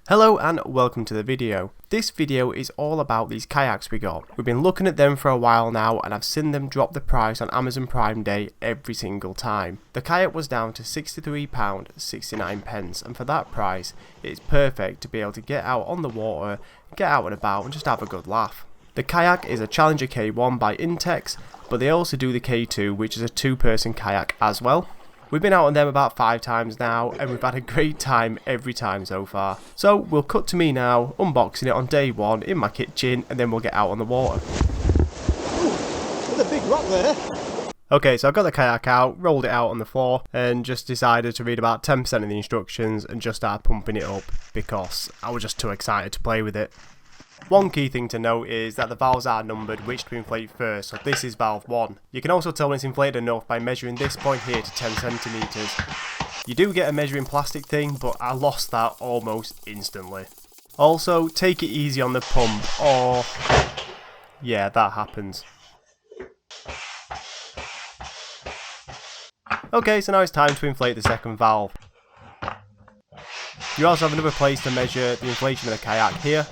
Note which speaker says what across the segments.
Speaker 1: Hello and welcome to the video. This video is all about these kayaks we got. We've been looking at them for a while now and I've seen them drop the price on Amazon Prime Day every single time. The kayak was down to £63.69 and for that price it's perfect to be able to get out on the water, get out and about and just have a good laugh. The kayak is a Challenger K1 by Intex, but they also do the K2, which is a two-person kayak as well. We've been out on them about 5 times now and we've had a great time every time so far. So we'll cut to me now, unboxing it on day 1 in my kitchen and then we'll get out on the water.
Speaker 2: Ooh, there's a big rock there.
Speaker 1: Okay, so I got the kayak out, rolled it out on the floor and just decided to read about 10% of the instructions and just start pumping it up because I was just too excited to play with it. One key thing to note is that the valves are numbered which to inflate first, so this is valve 1. You can also tell when it's inflated enough by measuring this point here to 10 centimeters. You do get a measuring plastic thing, but I lost that almost instantly. Also, take it easy on the pump or... yeah, that happens. Okay, so now it's time to inflate the second valve. You also have another place to measure the inflation of the kayak here.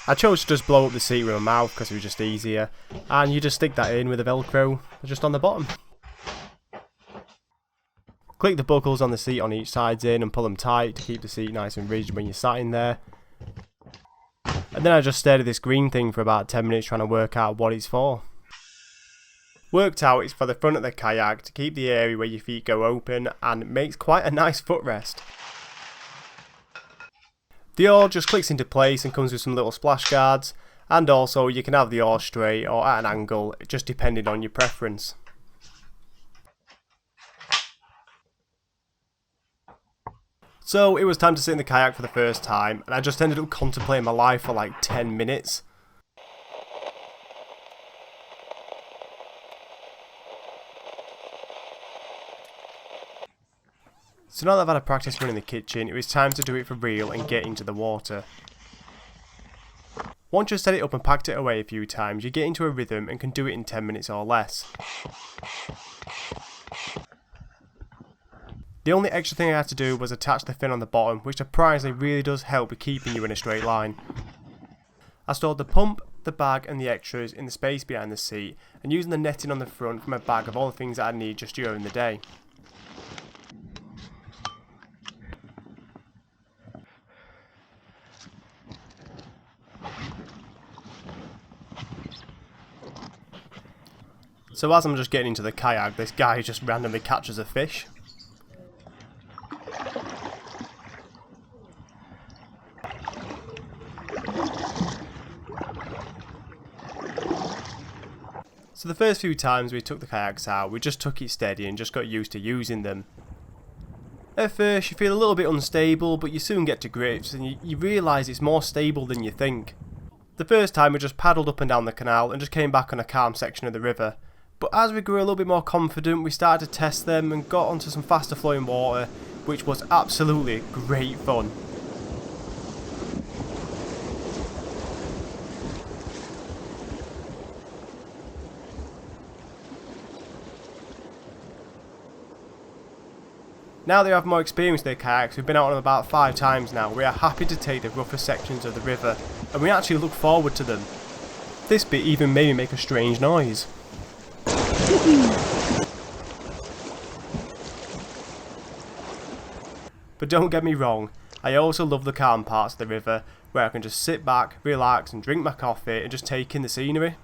Speaker 1: I chose to just blow up the seat with my mouth because it was just easier, and you just stick that in with a velcro just on the bottom. Click the buckles on the seat on each side in and pull them tight to keep the seat nice and rigid when you're sat in there. And then I just stared at this green thing for about 10 minutes trying to work out what it's for. Worked out it's for the front of the kayak to keep the area where your feet go open and it makes quite a nice footrest. The oar just clicks into place and comes with some little splash guards, and also you can have the oar straight or at an angle, just depending on your preference. So it was time to sit in the kayak for the first time and I just ended up contemplating my life for like 10 minutes. So now that I've had a practice run in the kitchen, it was time to do it for real and get into the water. Once you've set it up and packed it away a few times, you get into a rhythm and can do it in 10 minutes or less. The only extra thing I had to do was attach the fin on the bottom, which surprisingly really does help with keeping you in a straight line. I stored the pump, the bag and the extras in the space behind the seat, and using the netting on the front from a bag of all the things that I need just during the day. So as I'm just getting into the kayak, this guy just randomly catches a fish. So the first few times we took the kayaks out, we just took it steady and just got used to using them. At first you feel a little bit unstable, but you soon get to grips and you realise it's more stable than you think. The first time we just paddled up and down the canal and just came back on a calm section of the river. But as we grew a little bit more confident, we started to test them and got onto some faster flowing water, which was absolutely great fun. Now that we have more experience with the kayaks, we've been out on them about 5 times now, we are happy to take the rougher sections of the river, and we actually look forward to them. This bit even made me make a strange noise. But don't get me wrong, I also love the calm parts of the river where I can just sit back, relax and drink my coffee and just take in the scenery.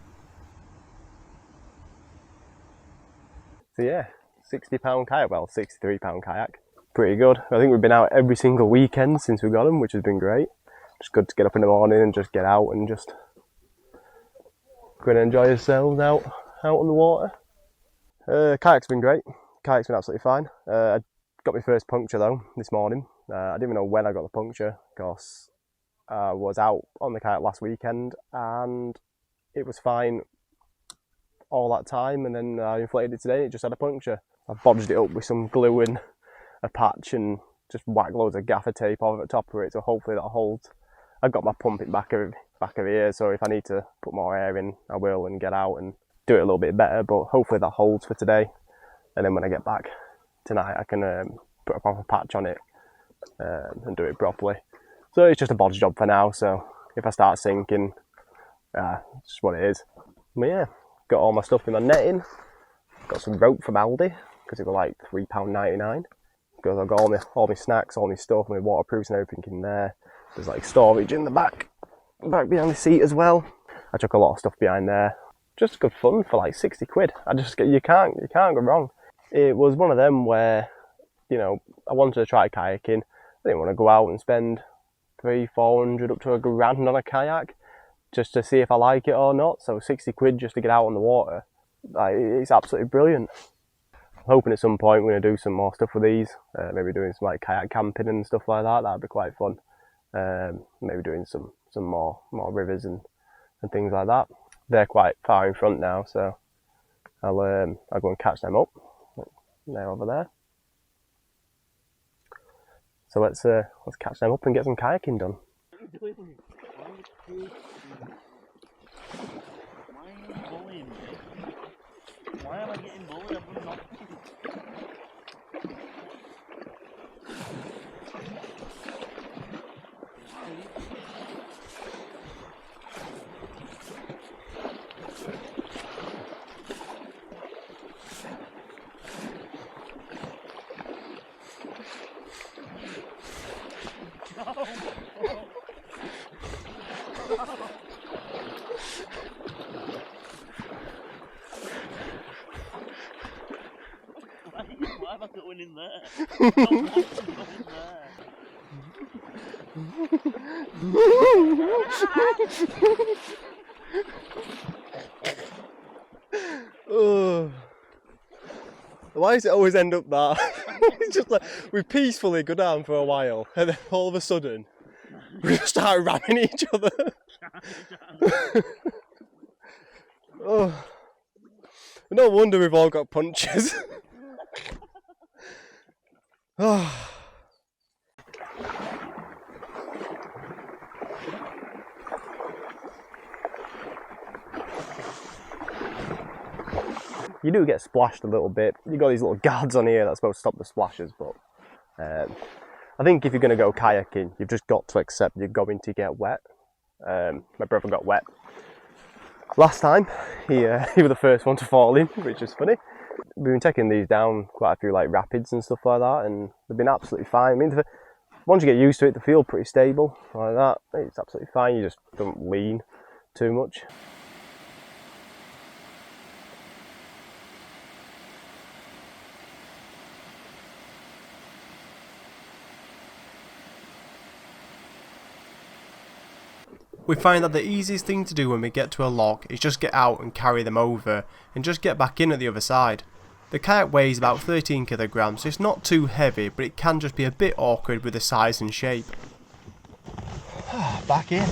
Speaker 1: So yeah, £60 kayak, well £63 kayak, pretty good. I think we've been out every single weekend since we got them, which has been great. Just good to get up in the morning and just get out and just go and enjoy yourselves out on the water. Kayak's been great. Kayak's been absolutely fine. I got my first puncture though this morning. I didn't even know when I got the puncture because I was out on the kayak last weekend and it was fine all that time, and then I inflated it today and it just had a puncture. I bodged it up with some glue and a patch and just whacked loads of gaffer tape over the top of it, so hopefully that holds. I've got my pump in back of here, so if I need to put more air in I will and get out and do it a little bit better, but hopefully that holds for today. and then when I get back tonight I can put a proper patch on it and do it properly. So it's just a bodge job for now, so if I start sinking, it's just what it is. But yeah, got all my stuff in my netting, got some rope from Aldi, because it was like £3.99, because I've got all my snacks, all my stuff, my waterproofs and everything in there. There's like storage in the back behind the seat as well. I took a lot of stuff behind there. Just good fun for like 60 quid. You can't go wrong. It was one of them where, you know, I wanted to try kayaking. I didn't want to go out and spend 300-400 up to £1,000 on a kayak just to see if I like it or not. So 60 quid just to get out on the water, like, it's absolutely brilliant. I'm hoping at some point we're going to do some more stuff with these, maybe doing some like kayak camping and stuff like that. That'd be quite fun. Maybe doing some more rivers and things like that. They're quite far in front now, so I'll go and catch them up. They're over there. So let's catch them up and get some kayaking done.
Speaker 2: Why am I getting bullied? I'm not. Why am I going in there? I don't want to go in there.
Speaker 1: Oh. Why does it always end up that? It's just like we peacefully go down for a while and then all of a sudden we just start ramming each other. Oh. No wonder we've all got punctures. Oh. You do get splashed a little bit. You've got these little guards on here that's supposed to stop the splashes, but I think if you're going to go kayaking, you've just got to accept you're going to get wet. My brother got wet last time. He was the first one to fall in, which is funny. We've been taking these down quite a few like rapids and stuff like that, and they've been absolutely fine. I mean, once you get used to it, they feel pretty stable like that. It's absolutely fine. You just don't lean too much. We find that the easiest thing to do when we get to a lock is just get out and carry them over and just get back in at the other side. The kayak weighs about 13 kilograms, so it's not too heavy, but it can just be a bit awkward with the size and shape. Back in.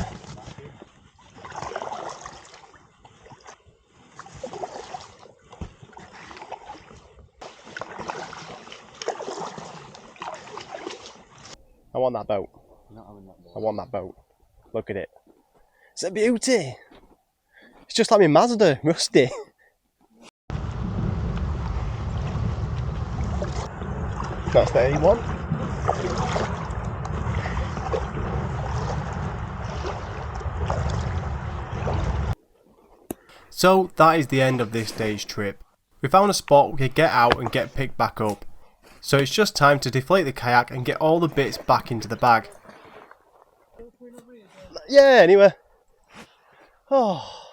Speaker 1: I want that boat. I want that boat. Look at it. It's a beauty. It's just like my Mazda, rusty. That's the A1. So that is the end of this day's trip. We found a spot we could get out and get picked back up. So it's just time to deflate the kayak and get all the bits back into the bag. Yeah, anyway. Oh,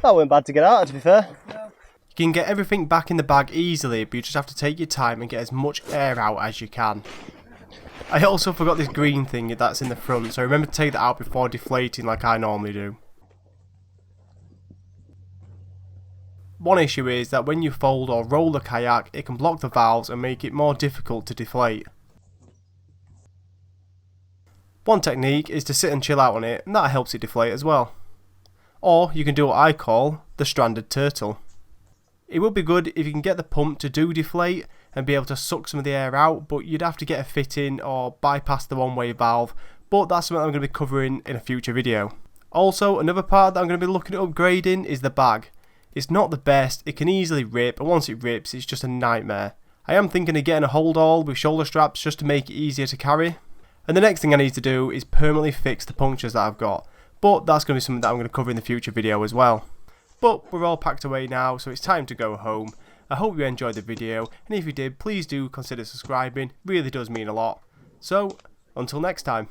Speaker 1: that wasn't bad to get out of, to be fair. You can get everything back in the bag easily, but you just have to take your time and get as much air out as you can. I also forgot this green thing that's in the front, so remember to take that out before deflating like I normally do. One issue is that when you fold or roll the kayak, it can block the valves and make it more difficult to deflate. One technique is to sit and chill out on it, and that helps it deflate as well. Or you can do what I call the stranded turtle. It would be good if you can get the pump to do deflate and be able to suck some of the air out, but you'd have to get a fit in or bypass the one-way valve, but that's something I'm going to be covering in a future video. Also, another part that I'm going to be looking at upgrading is the bag.
Speaker 3: It's not the best, it can easily rip, and once it rips it's just a nightmare. I am thinking of getting a hold all with shoulder straps just to make it easier to carry. And the next thing I need to do is permanently fix the punctures that I've got, but that's going to be something that I'm going to cover in the future video as well. But we're all packed away now, so it's time to go home. I hope you enjoyed the video, and if you did, please do consider subscribing, really does mean a lot. So, until next time.